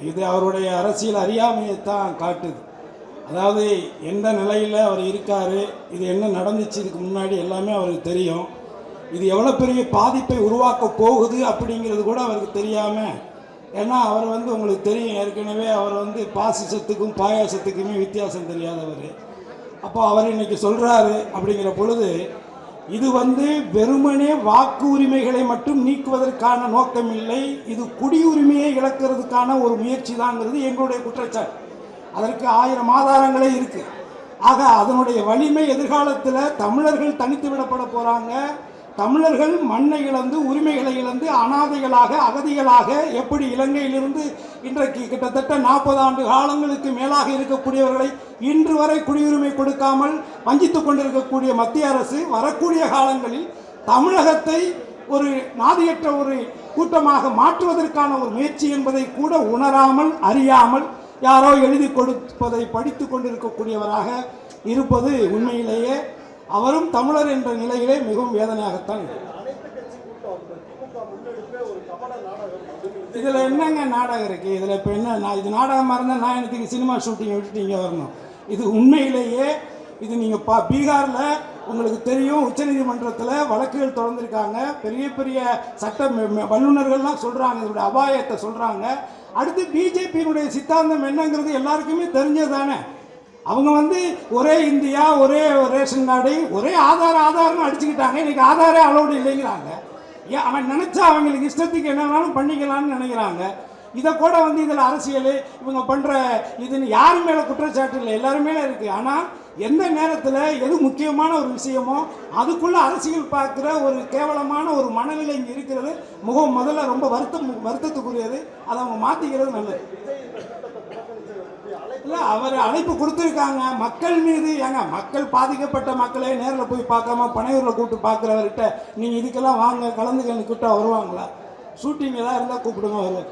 இது அவருடைய அரசியல் அறியாமையைத்தான் காட்டுது. அதாவது எந்த நிலையில் அவர் இருக்கார், இது என்ன நடந்துச்சு இதுக்கு முன்னாடி எல்லாமே அவருக்கு தெரியும். இது எவ்வளோ பெரிய பாதிப்பை உருவாக்க போகுது அப்படிங்கிறது கூட அவருக்கு தெரியாமல், ஏன்னா அவர் உங்களுக்கு தெரியும் ஏற்கனவே அவர் பாசிசத்துக்கும் பாயாசத்துக்குமே வித்தியாசம் தெரியாதவர். அப்போ அவர் இன்னைக்கு சொல்கிறாரு அப்படிங்கிற பொழுது இது வெறுமனே வாக்கு உரிமைகளை மட்டும் நீக்குவதற்கான நோக்கம் இல்லை, இது குடியுரிமையை இழக்கிறதுக்கான ஒரு முயற்சி தாங்கிறது எங்களுடைய குற்றச்சாட்டு. அதற்கு 1000 ஆதாரங்களே இருக்குது. ஆக அதனுடைய வலிமை எதிர்காலத்தில் தமிழர்கள் தனித்து விடப்பட போகிறாங்க. தமிழர்கள் மண்ணை இழந்து உரிமைகளை இழந்து அனாதைகளாக அகதிகளாக எப்படி இலங்கையிலிருந்து இன்றைக்கு கிட்டத்தட்ட 40 ஆண்டு காலங்களுக்கு மேலாக இருக்கக்கூடியவர்களை இன்று வரை குடியுரிமை கொடுக்காமல் வஞ்சித்துக் கொண்டிருக்கக்கூடிய மத்திய அரசு வரக்கூடிய காலங்களில் தமிழகத்தை ஒரு நாதியற்ற ஒரு கூட்டமாக மாற்றுவதற்கான ஒரு முயற்சி என்பதை கூட உணராமல் அறியாமல் யாரோ எழுதி கொடுப்பதை படித்து கொண்டிருக்கக்கூடியவராக இருப்பது உண்மையிலேயே அவரும் தமிழர் என்ற நிலையிலே மிகவும் வேதனையாகத்தான். இதில் என்னங்க நாடகம் இருக்குது? இதில் இப்போ என்ன, இது நாடகமாக இருந்தால் நான் எனக்கு சினிமா ஷூட்டிங்கை விட்டுட்டு இங்கே வரணும்? இது உண்மையிலேயே இது நீங்கள் பீகாரில் உங்களுக்கு தெரியும், உச்சநீதிமன்றத்தில் வழக்குகள் தொடர்ந்துருக்காங்க. பெரிய பெரிய சட்ட வல்லுநர்கள்லாம் சொல்கிறாங்க, இதனுடைய அபாயத்தை சொல்கிறாங்க. அடுத்து பிஜேபியினுடைய சித்தாந்தம் என்னங்கிறது எல்லாருக்குமே தெரிஞ்சது தானே. அவங்க ஒரே இந்தியா, ஒரே ரேஷன் கார்டு, ஒரே ஆதார்னு அடிச்சுக்கிட்டாங்க. இன்றைக்கி ஆதாரே அலோடு இல்லைங்கிறாங்க. ஏன் அவன் நினச்சா அவங்களுக்கு இஷ்டத்துக்கு என்னன்னாலும் பண்ணிக்கலான்னு நினைக்கிறாங்க. இதை கூட இதில் அரசியல் இவங்க பண்ணுற இதுன்னு யாரு மேலே குற்றச்சாட்டு இல்லை, எல்லாரும் மேலே இருக்குது. ஆனால் எந்த நேரத்தில் எது முக்கியமான ஒரு விஷயமோ அதுக்குள்ளே அரசியல் பார்க்குற ஒரு கேவலமான ஒரு மனநிலை இங்கே இருக்கிறது முதல்ல ரொம்ப வருத்தத்துக்குரியது. அதை அவங்க மாற்றிக்கிறது நல்லது. இல்லை, அவர் அழைப்பு கொடுத்துருக்காங்க மக்கள் மீது. ஏங்க, மக்கள் பாதிக்கப்பட்ட மக்களே நேரில் போய் பார்க்காம பனையூரில் கூப்பிட்டு பார்க்குறவர்கிட்ட நீங்கள் இதுக்கெல்லாம் வாங்க கலந்துக்கன்னு கூப்பிட்டா வருவாங்களா? ஷூட்டிங் ஏதாவது இருந்தால் கூப்பிடுங்க வருவார்.